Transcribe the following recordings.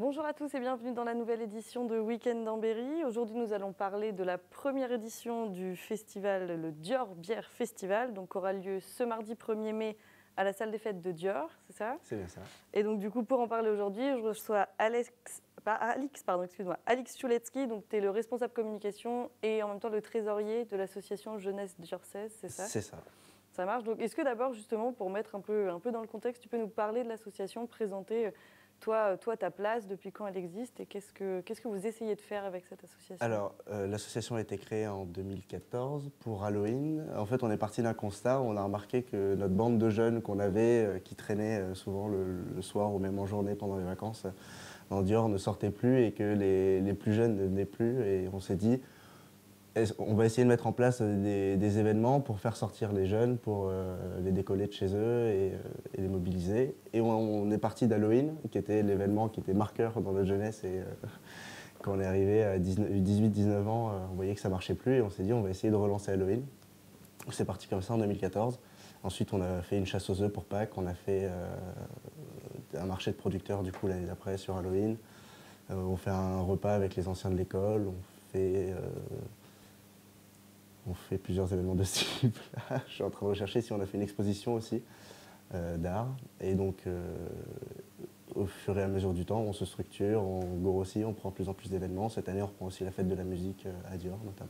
Bonjour à tous et bienvenue dans la nouvelle édition de Week-end dans Berry. Aujourd'hui, nous allons parler de la première édition du festival, le Dior Bière Festival, donc aura lieu ce mardi 1er mai à la salle des fêtes de Dior, c'est ça? C'est bien ça. Et donc du coup, pour en parler aujourd'hui, je reçois Alix Chouletski, donc tu es le responsable communication et en même temps le trésorier de l'association Jeunesse Diorçaise, c'est ça? C'est ça. Ça marche. Donc est-ce que d'abord, justement, pour mettre un peu dans le contexte, tu peux nous parler de l'association, présenter toi, ta place, depuis quand elle existe et qu'est-ce que vous essayez de faire avec cette association? Alors, l'association a été créée en 2014 pour Halloween. En fait, on est parti d'un constat. On a remarqué que notre bande de jeunes qu'on avait, qui traînaient souvent le soir ou même en journée pendant les vacances, dans Dior ne sortait plus et que les plus jeunes ne venaient plus. Et on s'est dit, on va essayer de mettre en place des événements pour faire sortir les jeunes, pour les décoller de chez eux et les mobiliser. Et on est parti d'Halloween, qui était l'événement qui était marqueur dans notre jeunesse. Et quand on est arrivé à 18-19 ans, on voyait que ça ne marchait plus et on s'est dit on va essayer de relancer Halloween. C'est parti comme ça en 2014. Ensuite, on a fait une chasse aux œufs pour Pâques, on a fait un marché de producteurs du coup l'année d'après sur Halloween. On fait un repas avec les anciens de l'école, on fait plusieurs événements de ce type. Je suis en train de rechercher si on a fait une exposition aussi d'art. Et donc, au fur et à mesure du temps, on se structure, on grossit, on prend de plus en plus d'événements. Cette année, on reprend aussi la fête de la musique à Dior, notamment.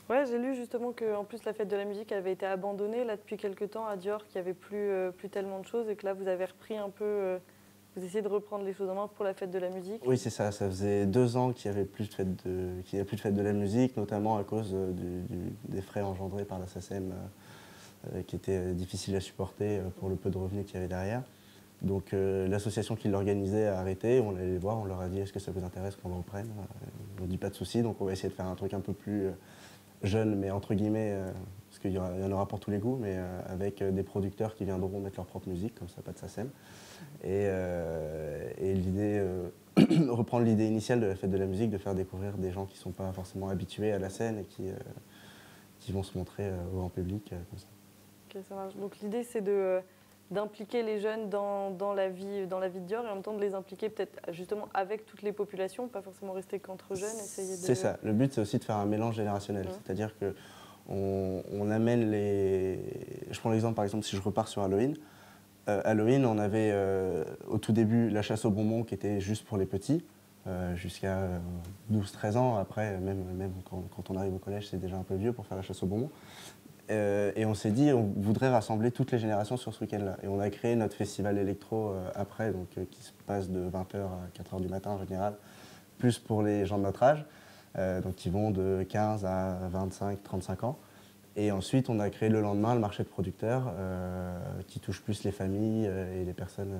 Ouais, j'ai lu justement qu'en plus la fête de la musique avait été abandonnée là depuis quelques temps à Dior, qu'il n'y avait plus tellement de choses et que là vous avez repris un peu, vous essayez de reprendre les choses en main pour la fête de la musique. Oui, c'est ça. Ça faisait 2 ans qu'il n'y avait plus de fête de la musique, notamment à cause des frais engendrés par la SACEM qui étaient difficiles à supporter pour le peu de revenus qu'il y avait derrière. Donc l'association qui l'organisait a arrêté, on allait les voir, on leur a dit est-ce que ça vous intéresse qu'on le reprenne? Ils nous ont dit pas de souci, donc on va essayer de faire un truc un peu plus jeune, mais entre guillemets, parce qu'il y en aura pour tous les goûts, mais avec des producteurs qui viendront mettre leur propre musique, comme ça, pas de SACEM. Et l'idée, reprendre l'idée initiale de la fête de la musique, de faire découvrir des gens qui ne sont pas forcément habitués à la scène et qui vont se montrer au grand public comme ça. Ok, ça marche. Donc l'idée c'est d'impliquer les jeunes dans la vie de Dior et en même temps de les impliquer peut-être justement avec toutes les populations, pas forcément rester qu'entre jeunes, essayer de... C'est ça. Le but, c'est aussi de faire un mélange générationnel. C'est-à-dire qu'on amène les... Je prends l'exemple, par exemple, si je repars sur Halloween. Halloween, on avait au tout début la chasse aux bonbons qui était juste pour les petits, jusqu'à 12-13 ans. Après, même quand on arrive au collège, c'est déjà un peu vieux pour faire la chasse aux bonbons. Et on s'est dit, on voudrait rassembler toutes les générations sur ce week-end-là. Et on a créé notre festival électro après, donc, qui se passe de 20 h à 4 h du matin en général, plus pour les gens de notre âge, donc qui vont de 15 à 25-35 ans. Et ensuite, on a créé le lendemain le marché de producteurs, qui touche plus les familles et les personnes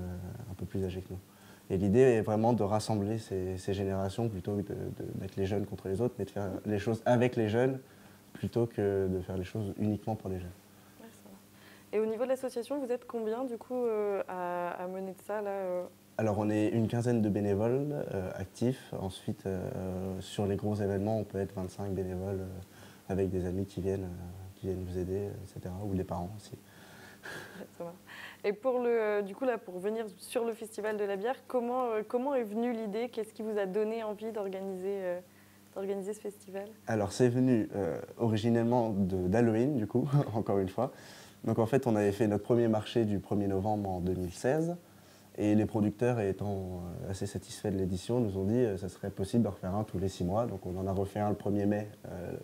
un peu plus âgées que nous. Et l'idée est vraiment de rassembler ces générations plutôt que de mettre les jeunes contre les autres, mais de faire les choses avec les jeunes, plutôt que de faire les choses uniquement pour les jeunes. Ouais, ça va. Et au niveau de l'association, vous êtes combien du coup à mener de ça là Alors on est une quinzaine de bénévoles actifs. Ensuite, sur les gros événements, on peut être 25 bénévoles avec des amis qui viennent vous aider, etc. Ou les parents aussi. Ouais, ça va. Et du coup là, pour revenir sur le festival de la bière, comment est venue l'idée? Qu'est-ce qui vous a donné envie d'organiser ce festival? Alors c'est venu originellement d'Halloween, du coup, encore une fois. Donc en fait, on avait fait notre premier marché du 1er novembre en 2016. Et les producteurs, étant assez satisfaits de l'édition, nous ont dit que ça serait possible d'en refaire un tous les 6 mois. Donc on en a refait un le 1er mai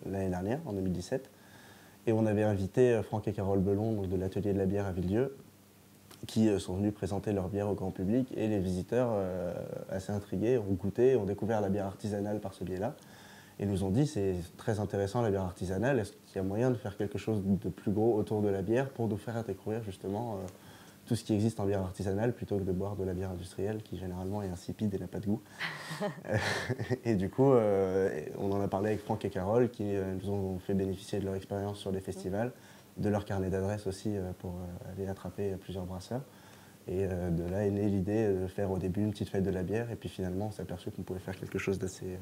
l'année dernière, en 2017. Et on avait invité Franck et Carole Belon, donc de l'Atelier de la bière à Villedieu, qui sont venus présenter leur bière au grand public. Et les visiteurs, assez intrigués, ont goûté, ont découvert la bière artisanale par ce biais-là. Et nous ont dit c'est très intéressant la bière artisanale, est-ce qu'il y a moyen de faire quelque chose de plus gros autour de la bière pour nous faire découvrir justement tout ce qui existe en bière artisanale plutôt que de boire de la bière industrielle qui généralement est insipide et n'a pas de goût. Et du coup, on en a parlé avec Franck et Carole qui nous ont fait bénéficier de leur expérience sur les festivals, de leur carnet d'adresses aussi pour aller attraper plusieurs brasseurs. Et de là est née l'idée de faire au début une petite fête de la bière et puis finalement on s'est aperçu qu'on pouvait faire quelque chose d'assez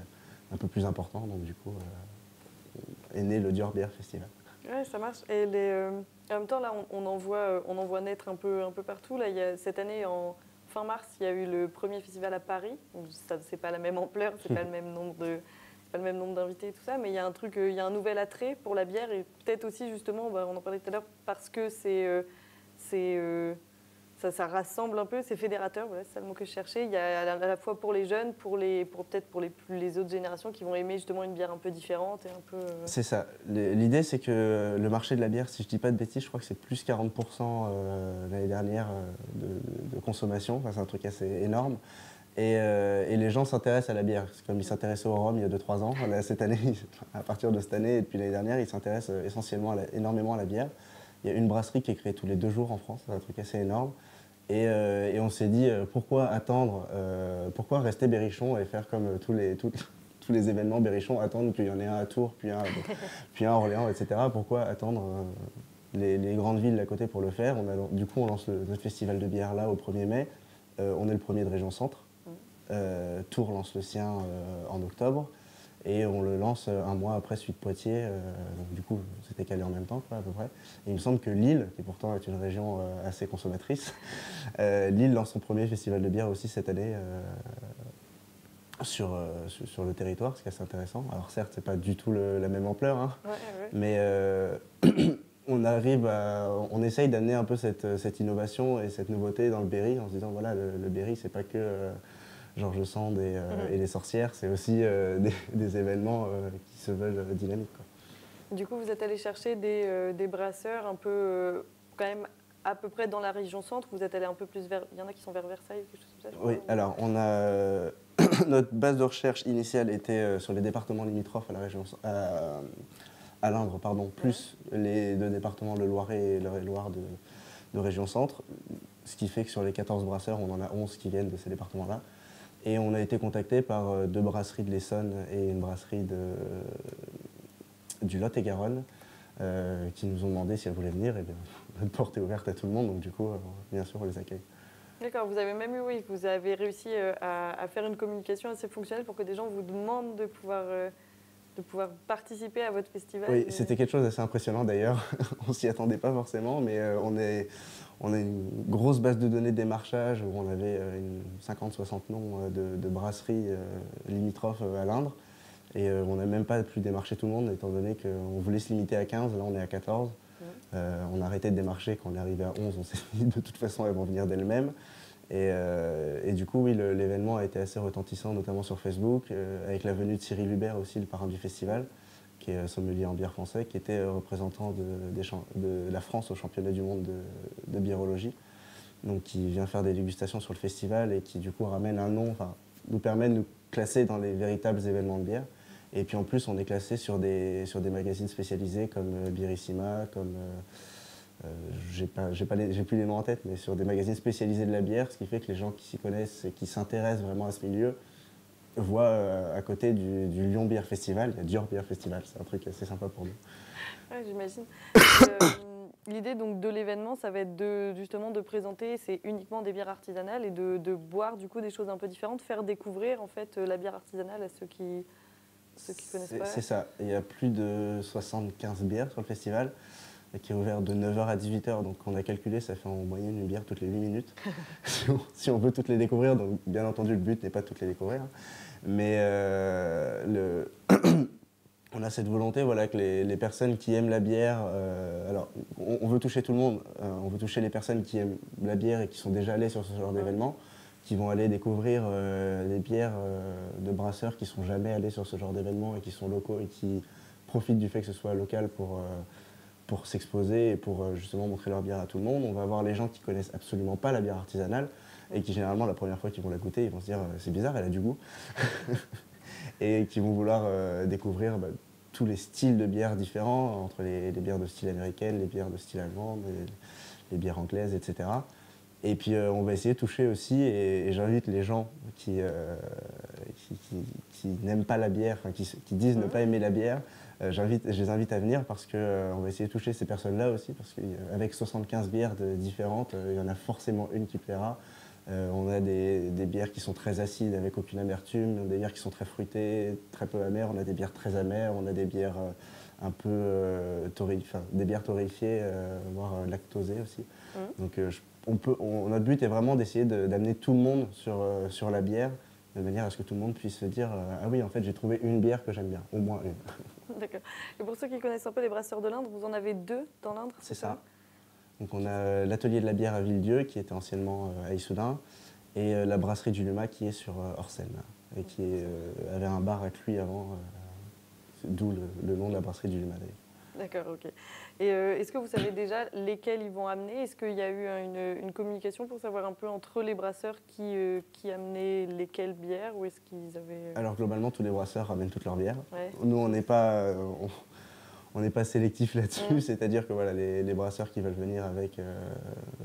un peu plus important. Donc du coup est né le Dior Bière Festival. Ouais, ça marche. Et en même temps, là, on en voit naître un peu partout. Là, cette année, fin mars, il y a eu le premier festival à Paris. C'est pas la même ampleur, c'est pas le même nombre pas le même nombre d'invités et tout ça, mais il y a un truc, il y a un nouvel attrait pour la bière et peut-être aussi justement, on en parlait tout à l'heure, parce que ça rassemble un peu, c'est fédérateur, voilà, c'est ça le mot que je cherchais. Il y a à la fois pour les jeunes, peut-être pour les autres générations qui vont aimer justement une bière un peu différente et un peu. C'est ça. L'idée, c'est que le marché de la bière, si je dis pas de bêtises, je crois que c'est plus 40% l'année dernière de consommation. Enfin, c'est un truc assez énorme. Et les gens s'intéressent à la bière. C'est comme ils s'intéressaient au rhum il y a 2-3 ans. Là, cette année, à partir de cette année et depuis l'année dernière, ils s'intéressent essentiellement énormément à la bière. Il y a une brasserie qui est créée tous les 2 jours en France. C'est un truc assez énorme. Et on s'est dit, pourquoi attendre, pourquoi rester Berrichon et faire comme tous les événements Berrichon, attendre qu'il y en ait un à Tours, puis un à Orléans, etc. Pourquoi attendre les grandes villes à côté pour le faire? Du coup, on lance notre festival de bière là au 1er mai. On est le premier de région Centre. Tours lance le sien en octobre. Et on le lance un mois après celui de Poitiers. Donc du coup, c'était calé en même temps, quoi, à peu près. Et il me semble que Lille, qui pourtant est une région assez consommatrice, Lille lance son premier festival de bière aussi cette année sur le territoire, ce qui est assez intéressant. Alors certes, c'est pas du tout la même ampleur, hein, mais on essaye d'amener un peu cette innovation et cette nouveauté dans le Berry en se disant, voilà, le Berry, c'est pas que Georges Sand et les sorcières, c'est aussi des événements qui se veulent dynamiques, quoi. Du coup, vous êtes allé chercher des brasseurs un peu, quand même, à peu près dans la région centre. Vous êtes allé un peu plus vers. Il y en a qui sont vers Versailles, quelque chose comme ça, je Oui, crois. alors on a. Notre base de recherche initiale était sur les départements limitrophes à la région. À l'Indre, pardon, plus les 2 départements, le Loiret et l'Eure-et-Loire de région centre. Ce qui fait que sur les 14 brasseurs, on en a 11 qui viennent de ces départements-là. Et on a été contacté par 2 brasseries de l'Essonne et une brasserie du Lot-et-Garonne qui nous ont demandé si elles voulaient venir. Et bien, notre porte est ouverte à tout le monde, donc du coup, bien sûr, on les accueille. D'accord, vous avez même eu, oui, vous avez réussi à faire une communication assez fonctionnelle pour que des gens vous demandent de pouvoir participer à votre festival. Oui, c'était quelque chose d'assez impressionnant d'ailleurs. On s'y attendait pas forcément, mais on a une grosse base de données de démarchage où on avait 50-60 noms de brasseries limitrophes à l'Indre. Et on n'a même pas pu démarcher tout le monde, étant donné qu'on voulait se limiter à 15, là on est à 14. On a arrêté de démarcher quand on est arrivé à 11, on s'est dit de toute façon elles vont venir d'elles-mêmes. Et du coup, oui, l'événement a été assez retentissant, notamment sur Facebook, avec la venue de Cyril Hubert aussi, le parrain du festival, qui est sommelier en bière français, qui était représentant de la France au championnat du monde de biérologie. Donc qui vient faire des dégustations sur le festival et qui du coup ramène un nom, enfin, nous permet de nous classer dans les véritables événements de bière. Et puis en plus, on est classé sur des magazines spécialisés comme Bierissima, comme j'ai plus les noms en tête, mais sur des magazines spécialisés de la bière, ce qui fait que les gens qui s'y connaissent et qui s'intéressent vraiment à ce milieu voient à côté du Lyon Beer Festival, il y a Dior Beer Festival, c'est un truc assez sympa pour nous. Ouais, j'imagine. L'idée donc de l'événement, ça va être justement de présenter, c'est uniquement des bières artisanales et de boire du coup des choses un peu différentes, faire découvrir en fait la bière artisanale à ceux qui connaissent pas. C'est ça, il y a plus de 75 bières sur le festival, qui est ouvert de 9h à 18h, donc on a calculé, ça fait en moyenne une bière toutes les 8 minutes, si on veut toutes les découvrir, donc bien entendu le but n'est pas de toutes les découvrir, mais on a cette volonté, voilà, que les personnes qui aiment la bière, alors on veut toucher tout le monde, on veut toucher les personnes qui aiment la bière et qui sont déjà allées sur ce genre d'événement, qui vont aller découvrir les bières de brasseurs qui ne sont jamais allés sur ce genre d'événement et qui sont locaux et qui profitent du fait que ce soit local pour s'exposer et pour justement montrer leur bière à tout le monde. On va avoir les gens qui connaissent absolument pas la bière artisanale et qui généralement la première fois qu'ils vont la goûter, ils vont se dire c'est bizarre, elle a du goût. Et qui vont vouloir découvrir tous les styles de bières différents, entre les bières de style américaine, les bières de style allemand, les bières anglaises, etc. Et puis on va essayer de toucher aussi, et j'invite les gens qui n'aiment pas la bière, qui disent ne pas aimer la bière, je les invite à venir parce qu'on va essayer de toucher ces personnes-là aussi, parce qu'avec 75 bières différentes, il y en a forcément une qui plaira. On a des bières qui sont très acides avec aucune amertume, des bières qui sont très fruitées, très peu amères, on a des bières très amères, on a des bières un peu des bières torréfiées, voire lactosées aussi. Donc notre but est vraiment d'essayer d'amener tout le monde sur la bière, de manière à ce que tout le monde puisse se dire ah oui, en fait, j'ai trouvé une bière que j'aime bien, au moins une. D'accord. Et pour ceux qui connaissent un peu les brasseurs de l'Indre, vous en avez 2 dans l'Indre? C'est ça. Donc on a l'atelier de la bière à Villedieu, qui était anciennement à Issoudun, et la brasserie du Luma, qui est sur Orsène, et qui avait un bar à Cluy avant, d'où le nom de la brasserie du Luma d'ailleurs. D'accord, ok. Et est-ce que vous savez déjà lesquels ils vont amener? Est-ce qu'il y a eu une communication pour savoir un peu entre les brasseurs qui amenaient lesquelles bières, ou est-ce qu'ils avaient... Alors globalement, tous les brasseurs ramènent toutes leurs bières. Ouais. Nous, on n'est pas sélectif là-dessus, c'est-à-dire que voilà, les brasseurs qui veulent venir avec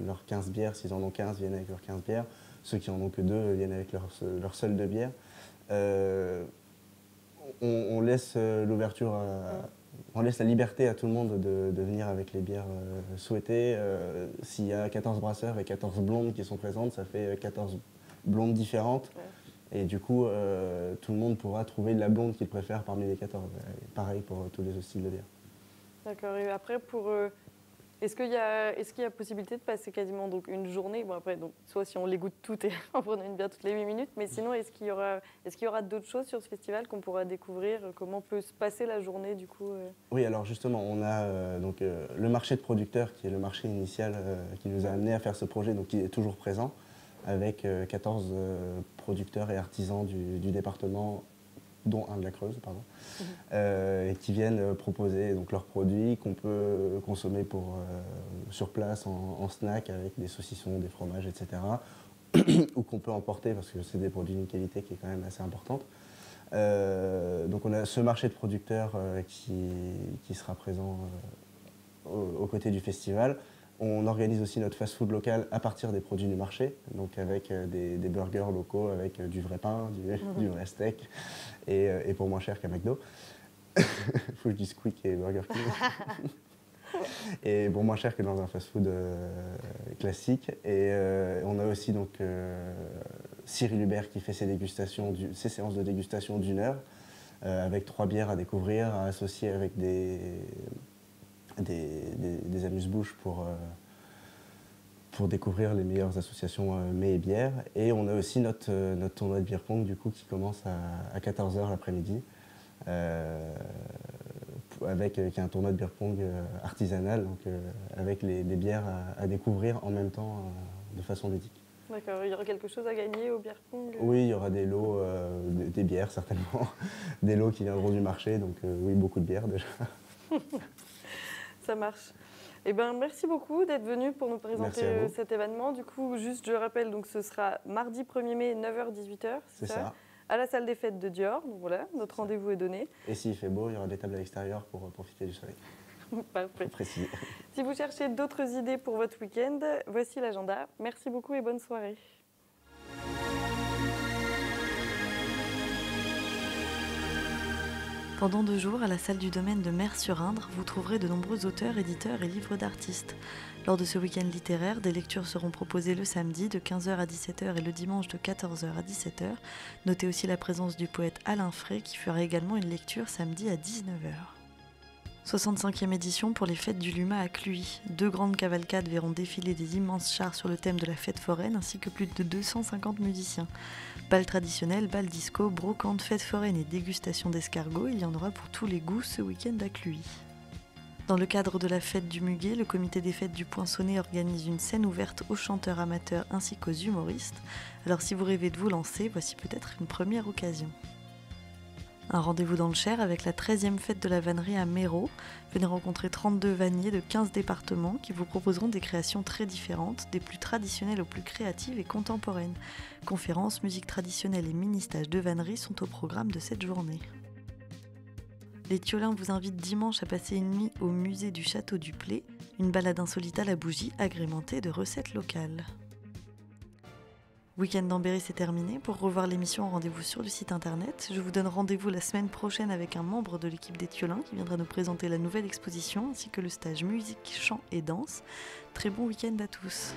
leurs 15 bières, s'ils en ont 15, viennent avec leurs 15 bières. Ceux qui en ont que 2 viennent avec leur seul 2 bières. On laisse l'ouverture on laisse la liberté à tout le monde de venir avec les bières souhaitées. S'il y a 14 brasseurs et 14 blondes qui sont présentes, ça fait 14 blondes différentes. Ouais. Et du coup, tout le monde pourra trouver la blonde qu'il préfère parmi les 14. Et pareil pour tous les autres styles de bière. D'accord. Et après, est-ce qu'il y a possibilité de passer quasiment donc, une journée, bon après, donc, soit si on les goûte toutes et en prenant une bière toutes les 8 minutes, mais sinon, est-ce qu'il y aura d'autres choses sur ce festival qu'on pourra découvrir? Comment peut se passer la journée du coup Oui, alors justement, on a le marché de producteurs, qui est le marché initial qui nous a amené à faire ce projet, donc qui est toujours présent, avec 14 producteurs et artisans du département, dont un de la Creuse, pardon, et qui viennent proposer donc, leurs produits qu'on peut consommer sur place en snack avec des saucissons, des fromages, etc. ou qu'on peut emporter parce que c'est des produits d'une qualité qui est quand même assez importante. Donc on a ce marché de producteurs qui sera présent aux côtés du festival. On organise aussi notre fast-food local à partir des produits du marché, donc avec des burgers locaux, avec du vrai pain, du vrai steak, et pour moins cher qu'à McDo. Faut que je dise Quick et Burger King. Et pour moins cher que dans un fast-food classique. Et on a aussi donc Cyril Hubert qui fait ses séances de dégustation d'1 heure, avec 3 bières à découvrir, à associer avec des amuse-bouches pour découvrir les meilleures associations mets et bières. Et on a aussi notre tournoi de beer pong du coup, qui commence à 14h l'après-midi, qui est un tournoi de beer pong artisanal, donc, avec les bières à découvrir en même temps de façon ludique. D'accord, il y aura quelque chose à gagner au beer pong? Oui, il y aura des lots, des bières certainement, des lots qui viendront du marché, donc oui, beaucoup de bières déjà. Ça marche. Eh ben, merci beaucoup d'être venu pour nous présenter cet événement. Du coup, juste je rappelle, donc, ce sera mardi 1er mai, 9h-18h, c'est ça, à la salle des fêtes de Dior. Donc voilà, notre rendez-vous est donné. Et s'il fait beau, il y aura des tables à l'extérieur pour profiter du soleil. Parfait. Précis. Si vous cherchez d'autres idées pour votre week-end, voici l'agenda. Merci beaucoup et bonne soirée. Pendant 2 jours, à la salle du domaine de Mer-sur-Indre, vous trouverez de nombreux auteurs, éditeurs et livres d'artistes. Lors de ce week-end littéraire, des lectures seront proposées le samedi de 15h à 17h et le dimanche de 14h à 17h. Notez aussi la présence du poète Alain Frey qui fera également une lecture samedi à 19h. 65e édition pour les fêtes du Luma à Cluy. 2 grandes cavalcades verront défiler des immenses chars sur le thème de la fête foraine ainsi que plus de 250 musiciens. Bal traditionnel, bal disco, brocante, fête foraine et dégustation d'escargots, il y en aura pour tous les goûts ce week-end à Cluy. Dans le cadre de la fête du Muguet, le comité des fêtes du Poinçonnet organise une scène ouverte aux chanteurs amateurs ainsi qu'aux humoristes. Alors si vous rêvez de vous lancer, voici peut-être une première occasion. Un rendez-vous dans le Cher avec la 13e fête de la vannerie à Méreau. Venez rencontrer 32 vanniers de 15 départements qui vous proposeront des créations très différentes, des plus traditionnelles aux plus créatives et contemporaines. Conférences, musique traditionnelle et mini-stages de vannerie sont au programme de cette journée. Les Thiolins vous invitent dimanche à passer une nuit au musée du Château du Plé, une balade insolite à la bougie agrémentée de recettes locales. Week-end d'Ambéry, c'est terminé. Pour revoir l'émission, rendez-vous sur le site internet. Je vous donne rendez-vous la semaine prochaine avec un membre de l'équipe des Thiolins qui viendra nous présenter la nouvelle exposition ainsi que le stage musique, chant et danse. Très bon week-end à tous.